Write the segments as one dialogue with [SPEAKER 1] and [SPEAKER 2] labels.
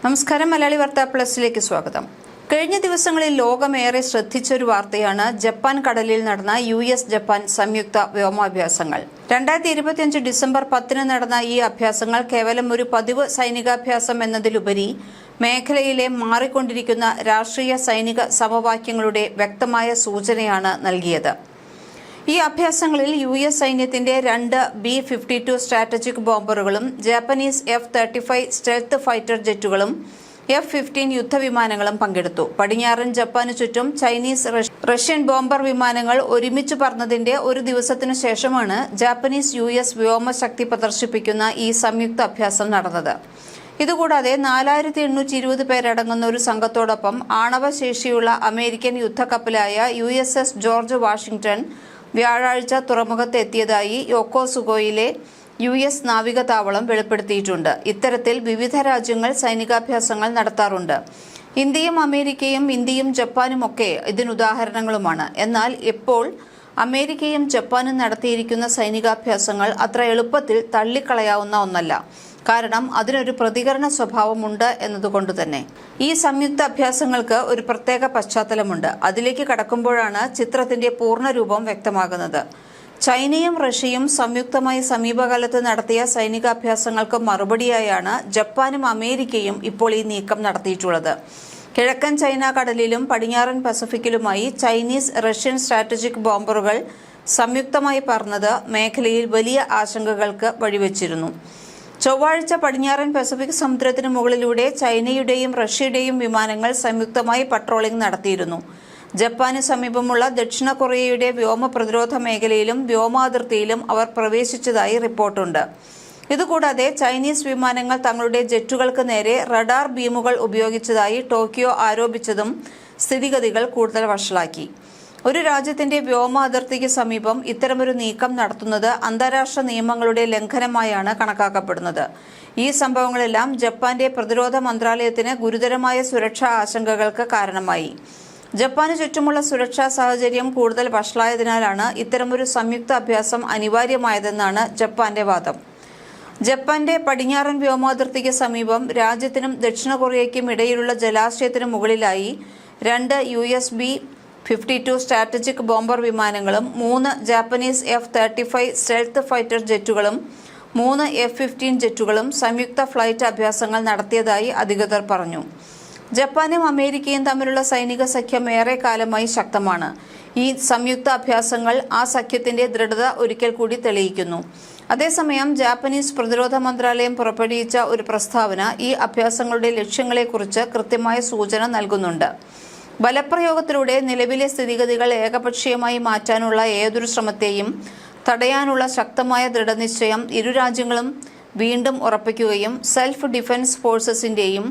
[SPEAKER 1] നമസ്കാരം. മലയാളി വാർത്താ പ്ലസിലേക്ക് സ്വാഗതം. കഴിഞ്ഞ ദിവസങ്ങളിൽ ലോകമേറെ ശ്രദ്ധിച്ചൊരു വാർത്തയാണ് ജപ്പാൻ കടലിൽ നടന്ന US ജപ്പാൻ സംയുക്ത വ്യോമാഭ്യാസങ്ങൾ. 2025 ഡിസംബർ 10 നടന്ന ഈ അഭ്യാസങ്ങൾ കേവലം ഒരു പതിവ് സൈനികാഭ്യാസം എന്നതിലുപരി മേഖലയിലെ മാറിക്കൊണ്ടിരിക്കുന്ന രാഷ്ട്രീയ സൈനിക സമവാക്യങ്ങളുടെ വ്യക്തമായ സൂചനയാണ് നൽകിയത്. ഈ അഭ്യാസങ്ങളിൽ US സൈന്യത്തിന്റെ 2 B-52 സ്ട്രാറ്റജിക് ബോംബറുകളും ജാപ്പനീസ് F-35 സ്റ്റെൽത്ത് ഫൈറ്റർ ജെറ്റുകളും F-15 യുദ്ധവിമാനങ്ങളും പങ്കെടുത്തു. പടിഞ്ഞാറൻ ജപ്പാന് ചുറ്റും ചൈനീസ് റഷ്യൻ ബോംബർ വിമാനങ്ങൾ ഒരുമിച്ച് പറന്നതിന്റെ ഒരു ദിവസത്തിനു ശേഷമാണ് ജാപ്പനീസ് US വ്യോമശക്തി പ്രദർശിപ്പിക്കുന്ന ഈ സംയുക്ത അഭ്യാസം നടന്നത്. ഇതുകൂടാതെ 4820 പേരടങ്ങുന്ന ഒരു സംഘത്തോടൊപ്പം ആണവശേഷിയുള്ള അമേരിക്കൻ യുദ്ധക്കപ്പലായ USS ജോർജ് വാഷിംഗ്ടൺ വ്യാഴാഴ്ച തുറമുഖത്ത് എത്തിയതായി യോക്കോസുഗോയിലെ US നാവിക താവളം വെളിപ്പെടുത്തിയിട്ടുണ്ട്. ഇത്തരത്തിൽ വിവിധ രാജ്യങ്ങൾ സൈനികാഭ്യാസങ്ങൾ നടത്താറുണ്ട്. ഇന്ത്യയും അമേരിക്കയും ഇന്ത്യയും ജപ്പാനുമൊക്കെ ഇതിനുദാഹരണങ്ങളുമാണ്. എന്നാൽ ഇപ്പോൾ അമേരിക്കയും ജപ്പാനും നടത്തിയിരിക്കുന്ന സൈനികാഭ്യാസങ്ങൾ അത്ര എളുപ്പത്തിൽ തള്ളിക്കളയാവുന്ന ഒന്നല്ല. കാരണം അതിനൊരു പ്രതികരണ സ്വഭാവമുണ്ട് എന്നതുകൊണ്ട് തന്നെ. ഈ സംയുക്ത അഭ്യാസങ്ങൾക്ക് ഒരു പ്രത്യേക പശ്ചാത്തലമുണ്ട്. അതിലേക്ക് കടക്കുമ്പോഴാണ് ചിത്രത്തിന്റെ പൂർണ്ണരൂപം വ്യക്തമാകുന്നത്. ചൈനയും റഷ്യയും സംയുക്തമായി സമീപകാലത്ത് നടത്തിയ സൈനികാഭ്യാസങ്ങൾക്ക് മറുപടിയായാണ് ജപ്പാനും അമേരിക്കയും ഇപ്പോൾ ഈ നീക്കം നടത്തിയിട്ടുള്ളത്. കിഴക്കൻ ചൈന കടലിലും പടിഞ്ഞാറൻ പസഫിക്കിലുമായി ചൈനീസ് റഷ്യൻ സ്ട്രാറ്റജിക് ബോംബറുകൾ സംയുക്തമായി പറന്നത് മേഖലയിൽ വലിയ ആശങ്കകൾക്ക് വഴിവെച്ചിരുന്നു. ചൊവ്വാഴ്ച പടിഞ്ഞാറൻ പസഫിക് സമുദ്രത്തിന് മുകളിലൂടെ ചൈനയുടെയും റഷ്യയുടെയും വിമാനങ്ങൾ സംയുക്തമായി പട്രോളിംഗ് നടത്തിയിരുന്നു. ജപ്പാന് സമീപമുള്ള ദക്ഷിണ കൊറിയയുടെ വ്യോമ പ്രതിരോധ മേഖലയിലും വ്യോമാതിർത്തിയിലും അവർ പ്രവേശിച്ചതായി റിപ്പോർട്ടുണ്ട്. ഇതുകൂടാതെ ചൈനീസ് വിമാനങ്ങൾ തങ്ങളുടെ ജെറ്റുകൾക്ക് നേരെ റഡാർ ബീമുകൾ ഉപയോഗിച്ചതായി ടോക്കിയോ ആരോപിച്ചതും സ്ഥിതിഗതികൾ കൂടുതൽ വഷളാക്കി. ഒരു രാജ്യത്തിന്റെ വ്യോമ അതിർത്തിക്ക് സമീപം ഇത്തരമൊരു നീക്കം നടത്തുന്നത് അന്താരാഷ്ട്ര നിയമങ്ങളുടെ ലംഘനമായാണ് കണക്കാക്കപ്പെടുന്നത്. ഈ സംഭവങ്ങളെല്ലാം ജപ്പാന്റെ പ്രതിരോധ മന്ത്രാലയത്തിന് ഗുരുതരമായ സുരക്ഷാ ആശങ്കകൾക്ക് കാരണമായി. ജപ്പാന് ചുറ്റുമുള്ള സുരക്ഷാ സാഹചര്യം കൂടുതൽ വഷളായതിനാലാണ് ഇത്തരമൊരു സംയുക്ത അഭ്യാസം അനിവാര്യമായതെന്നാണ് ജപ്പാന്റെ വാദം. ജപ്പാന്റെ പടിഞ്ഞാറൻ വ്യോമാതിർത്തിക്ക് സമീപം രാജ്യത്തിനും ദക്ഷിണ കൊറിയയ്ക്കും ഇടയിലുള്ള ജലാശയത്തിനു മുകളിലായി 2 US B-52 സ്ട്രാറ്റജിക് ബോംബർ വിമാനങ്ങളും 3 ജാപ്പനീസ് F-35 സ്റ്റെൽത്ത് ഫൈറ്റർ ജെറ്റുകളും 3 F-15 ജെറ്റുകളും സംയുക്ത ഫ്ലൈറ്റ് അഭ്യാസങ്ങൾ നടത്തിയതായി അധികൃതർ പറഞ്ഞു. ജപ്പാനും അമേരിക്കയും തമ്മിലുള്ള സൈനിക സഖ്യം ഏറെ കാലമായി ശക്തമാണ്. ഈ സംയുക്ത അഭ്യാസങ്ങൾ ആ സഖ്യത്തിന്റെ ദൃഢത ഒരിക്കൽ കൂടി തെളിയിക്കുന്നു. അതേസമയം ജാപ്പനീസ് പ്രതിരോധ മന്ത്രാലയം പുറപ്പെടുവിച്ച ഒരു പ്രസ്താവന ഈ അഭ്യാസങ്ങളുടെ ലക്ഷ്യങ്ങളെക്കുറിച്ച് കൃത്യമായ സൂചന നൽകുന്നുണ്ട്. ബലപ്രയോഗത്തിലൂടെ നിലവിലെ സ്ഥിതിഗതികൾ ഏകപക്ഷീയമായി മാറ്റാനുള്ള ഏതൊരു ശ്രമത്തെയും തടയാനുള്ള ശക്തമായ ദൃഢനിശ്ചയം ഇരു രാജ്യങ്ങളും വീണ്ടും ഉറപ്പിക്കുകയും സെൽഫ് ഡിഫൻസ് ഫോഴ്സസിന്റെയും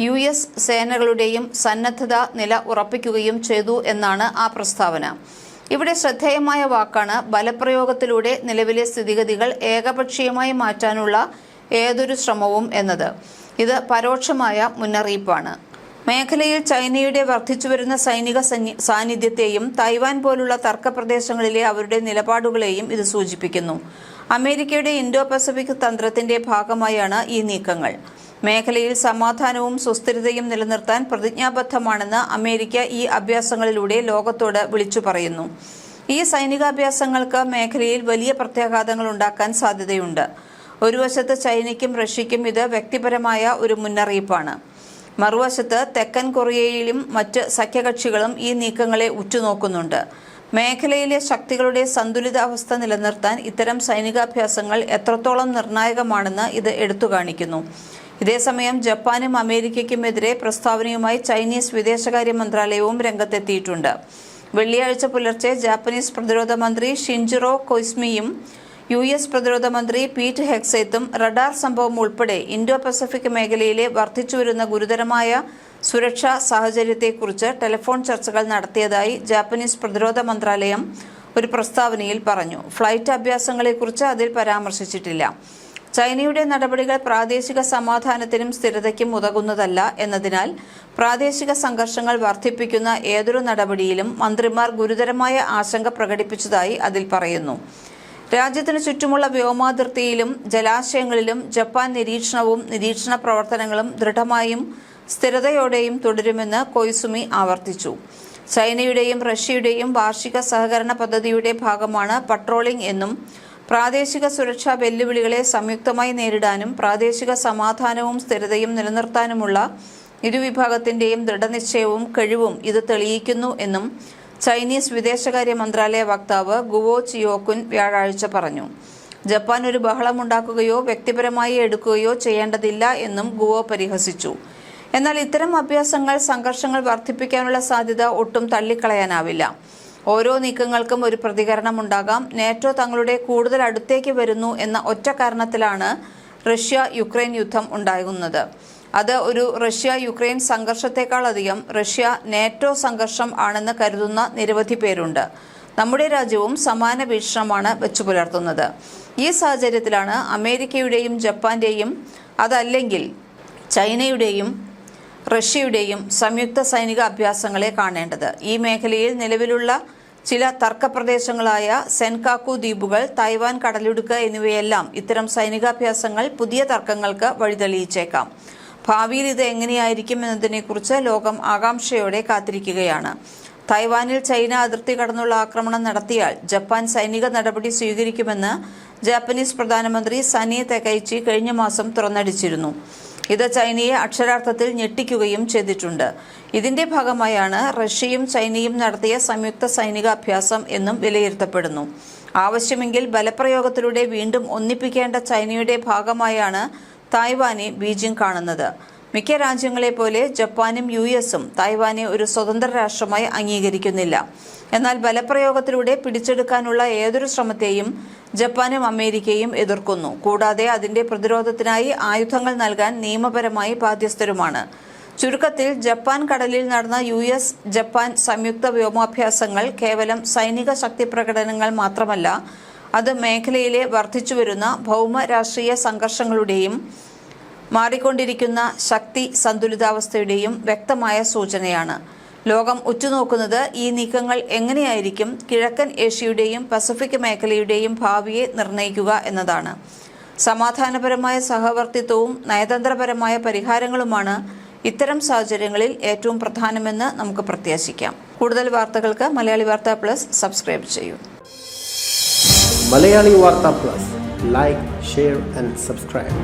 [SPEAKER 1] US സേനകളുടെയും സന്നദ്ധത നില ഉറപ്പിക്കുകയും ചെയ്തു എന്നാണ് ആ പ്രസ്താവന. ഇവിടെ ശ്രദ്ധേയമായ വാക്കാണ് ബലപ്രയോഗത്തിലൂടെ നിലവിലെ സ്ഥിതിഗതികൾ ഏകപക്ഷീയമായി മാറ്റാനുള്ള ഏതൊരു ശ്രമവും എന്നത്. ഇത് പരോക്ഷമായ മുന്നറിയിപ്പാണ്. മേഖലയിൽ ചൈനയുടെ വർദ്ധിച്ചുവരുന്ന സൈനിക സാന്നിധ്യത്തെയും തൈവാൻ പോലുള്ള തർക്കപ്രദേശങ്ങളിലെ അവരുടെ നിലപാടുകളെയും ഇത് സൂചിപ്പിക്കുന്നു. അമേരിക്കയുടെ ഇൻഡോ പസഫിക് തന്ത്രത്തിന്റെ ഭാഗമായാണ് ഈ നീക്കങ്ങൾ. മേഖലയിൽ സമാധാനവും സുസ്ഥിരതയും നിലനിർത്താൻ പ്രതിജ്ഞാബദ്ധമാണെന്ന് അമേരിക്ക ഈ അഭ്യാസങ്ങളിലൂടെ ലോകത്തോട് വിളിച്ചു പറയുന്നു. ഈ സൈനികാഭ്യാസങ്ങൾക്ക് മേഖലയിൽ വലിയ പ്രത്യാഘാതങ്ങൾ ഉണ്ടാക്കാൻ സാധ്യതയുണ്ട്. ഒരു വശത്ത് ചൈനയ്ക്കും റഷ്യയ്ക്കും ഇത് വ്യക്തിപരമായ ഒരു മുന്നറിയിപ്പാണ്. മറുവശത്ത് തെക്കൻ കൊറിയയിലും മറ്റ് സഖ്യകക്ഷികളും ഈ നീക്കങ്ങളെ ഉറ്റുനോക്കുന്നുണ്ട്. മേഖലയിലെ ശക്തികളുടെ സന്തുലിതാവസ്ഥ നിലനിർത്താൻ ഇത്തരം സൈനികാഭ്യാസങ്ങൾ എത്രത്തോളം നിർണായകമാണെന്ന് ഇത് എടുത്തുകാണിക്കുന്നു. ഇതേസമയം ജപ്പാനും അമേരിക്കയ്ക്കുമെതിരെ പ്രസ്താവനയുമായി ചൈനീസ് വിദേശകാര്യ മന്ത്രാലയവും രംഗത്തെത്തിയിട്ടുണ്ട്. വെള്ളിയാഴ്ച പുലർച്ചെ ജാപ്പനീസ് പ്രതിരോധ മന്ത്രി ഷിൻജിറോ കൊയ്സ്മിയും US പ്രതിരോധ മന്ത്രി പീറ്റ് ഹെഗ്സെത്തും റഡാർ സംഭവം ഉൾപ്പെടെ ഇൻഡോ പസഫിക് മേഖലയിലെ വർദ്ധിച്ചുവരുന്ന ഗുരുതരമായ സുരക്ഷാ സാഹചര്യത്തെക്കുറിച്ച് ടെലിഫോൺ ചർച്ചകൾ നടത്തിയതായി ജാപ്പനീസ് പ്രതിരോധ മന്ത്രാലയം ഒരു പ്രസ്താവനയിൽ പറഞ്ഞു. ഫ്ലൈറ്റ് അഭ്യാസങ്ങളെക്കുറിച്ച് അതിൽ പരാമർശിച്ചിട്ടില്ല. ചൈനയുടെ നടപടികൾ പ്രാദേശിക സമാധാനത്തിനും സ്ഥിരതയ്ക്കും ഉതകുന്നതല്ല എന്നതിനാൽ പ്രാദേശിക സംഘർഷങ്ങൾ വർദ്ധിപ്പിക്കുന്ന ഏതൊരു നടപടിയിലും മന്ത്രിമാർ ഗുരുതരമായ ആശങ്ക പ്രകടിപ്പിച്ചതായി അതിൽ പറയുന്നു. രാജ്യത്തിനു ചുറ്റുമുള്ള വ്യോമാതിർത്തിയിലും ജലാശയങ്ങളിലും ജപ്പാൻ നിരീക്ഷണവും നിരീക്ഷണ പ്രവർത്തനങ്ങളും ദൃഢമായും സ്ഥിരതയോടെയും തുടരുമെന്ന് കൊയ്സുമി ആവർത്തിച്ചു. ചൈനയുടെയും റഷ്യയുടെയും വാർഷിക സഹകരണ പദ്ധതിയുടെ ഭാഗമാണ് പട്രോളിംഗ് എന്നും പ്രാദേശിക സുരക്ഷാ വെല്ലുവിളികളെ സംയുക്തമായി നേരിടാനും പ്രാദേശിക സമാധാനവും സ്ഥിരതയും നിലനിർത്താനുമുള്ള ഇരുവിഭാഗത്തിന്റെയും ദൃഢനിശ്ചയവും കഴിവും ഇത് തെളിയിക്കുന്നു എന്നും ചൈനീസ് വിദേശകാര്യ മന്ത്രാലയ വക്താവ് ഗുവോ ചിയോകുൻ വ്യാഴാഴ്ച പറഞ്ഞു. ജപ്പാൻ ഒരു ബഹളമുണ്ടാക്കുകയോ വ്യക്തിപരമായി എടുക്കുകയോ ചെയ്യേണ്ടതില്ല എന്നും ഗുവോ പരിഹസിച്ചു. എന്നാൽ ഇത്തരം അഭ്യാസങ്ങൾ സംഘർഷങ്ങൾ വർദ്ധിപ്പിക്കാനുള്ള സാധ്യത ഒട്ടും തള്ളിക്കളയാനാവില്ല. ഓരോ നീക്കങ്ങൾക്കും ഒരു പ്രതികരണമുണ്ടാകാം. നാറ്റോ തങ്ങളുടെ കൂടുതൽ അടുത്തേക്ക് വരുന്നു എന്ന ഒറ്റ കാരണത്തിലാണ് റഷ്യ യുക്രൈൻ യുദ്ധം ഉണ്ടാകുന്നത്. അത് ഒരു റഷ്യ യുക്രൈൻ സംഘർഷത്തെക്കാളധികം റഷ്യ നാറ്റോ സംഘർഷം ആണെന്ന് കരുതുന്ന നിരവധി പേരുണ്ട്. നമ്മുടെ രാജ്യവും സമാന വീക്ഷണമാണ് വെച്ചുപുലർത്തുന്നത്. ഈ സാഹചര്യത്തിലാണ് അമേരിക്കയുടെയും ജപ്പാന്റെയും അതല്ലെങ്കിൽ ചൈനയുടെയും റഷ്യയുടെയും സംയുക്ത സൈനിക അഭ്യാസങ്ങളെ കാണേണ്ടത്. ഈ മേഖലയിൽ നിലവിലുള്ള ചില തർക്കപ്രദേശങ്ങളായ സെൻകാക്കു ദ്വീപുകൾ, തായ്വാൻ കടലിടുക്ക് എന്നിവയെല്ലാം ഇത്തരം സൈനികാഭ്യാസങ്ങൾ പുതിയ തർക്കങ്ങൾക്ക് വഴിതെളിയിച്ചേക്കാം. ഭാവിയിൽ ഇത് എങ്ങനെയായിരിക്കും എന്നതിനെക്കുറിച്ച് ലോകം ആകാംക്ഷയോടെ കാത്തിരിക്കുകയാണ്. തായ്വാനിൽ ചൈന അതിർത്തി കടന്നുള്ള ആക്രമണം നടത്തിയാൽ ജപ്പാൻ സൈനിക നടപടി സ്വീകരിക്കുമെന്ന് ജാപ്പനീസ് പ്രധാനമന്ത്രി സനി തെകൈച്ചി കഴിഞ്ഞ മാസം തുറന്നടിച്ചിരുന്നു. ഇത് ചൈനയെ അക്ഷരാർത്ഥത്തിൽ ഞെട്ടിക്കുകയും ചെയ്തിട്ടുണ്ട്. ഇതിന്റെ ഭാഗമായാണ് റഷ്യയും ചൈനയും നടത്തിയ സംയുക്ത സൈനികാഭ്യാസം എന്നും വിലയിരുത്തപ്പെടുന്നു. ആവശ്യമെങ്കിൽ ബലപ്രയോഗത്തിലൂടെ വീണ്ടും ഒന്നിപ്പിക്കേണ്ട ചൈനയുടെ ഭാഗമായാണ് തായ്വാനെ ബീജിംഗ് കാണുന്നത്. മിക്ക രാജ്യങ്ങളെപ്പോലെ ജപ്പാനും യുഎസും തായ്വാനെ ഒരു സ്വതന്ത്ര രാഷ്ട്രമായി അംഗീകരിക്കുന്നില്ല. എന്നാൽ ബലപ്രയോഗത്തിലൂടെ പിടിച്ചെടുക്കാനുള്ള ഏതൊരു ശ്രമത്തെയും ജപ്പാനും അമേരിക്കയും എതിർക്കുന്നു. കൂടാതെ അതിന്റെ പ്രതിരോധത്തിനായി ആയുധങ്ങൾ നൽകാൻ നിയമപരമായി ബാധ്യസ്ഥരുമാണ്. ചുരുക്കത്തിൽ ജപ്പാൻ കടലിൽ നടന്ന യുഎസ് ജപ്പാൻ സംയുക്ത വ്യോമാഭ്യാസങ്ങൾ കേവലം സൈനിക ശക്തി പ്രകടനങ്ങൾ മാത്രമല്ല, അത് മേഖലയിലെ വർദ്ധിച്ചുവരുന്ന ഭൗമ രാഷ്ട്രീയ സംഘർഷങ്ങളുടെയും മാറിക്കൊണ്ടിരിക്കുന്ന ശക്തി സന്തുലിതാവസ്ഥയുടെയും വ്യക്തമായ സൂചനയാണ്. ലോകം ഉറ്റുനോക്കുന്നത് ഈ നീക്കങ്ങൾ എങ്ങനെയായിരിക്കും കിഴക്കൻ ഏഷ്യയുടെയും പസഫിക് മേഖലയുടെയും ഭാവിയെ നിർണ്ണയിക്കുക എന്നതാണ്. സമാധാനപരമായ സഹവർത്തിത്വവും നയതന്ത്രപരമായ പരിഹാരങ്ങളുമാണ് ഇത്തരം സാഹചര്യങ്ങളിൽ ഏറ്റവും പ്രധാനമെന്ന് നമുക്ക് പ്രത്യാശിക്കാം. കൂടുതൽ വാർത്തകൾക്ക് മലയാളി വാർത്ത പ്ലസ് സബ്സ്ക്രൈബ് ചെയ്യൂ.
[SPEAKER 2] മലയാളി വാർത്ത plus, like, share and subscribe.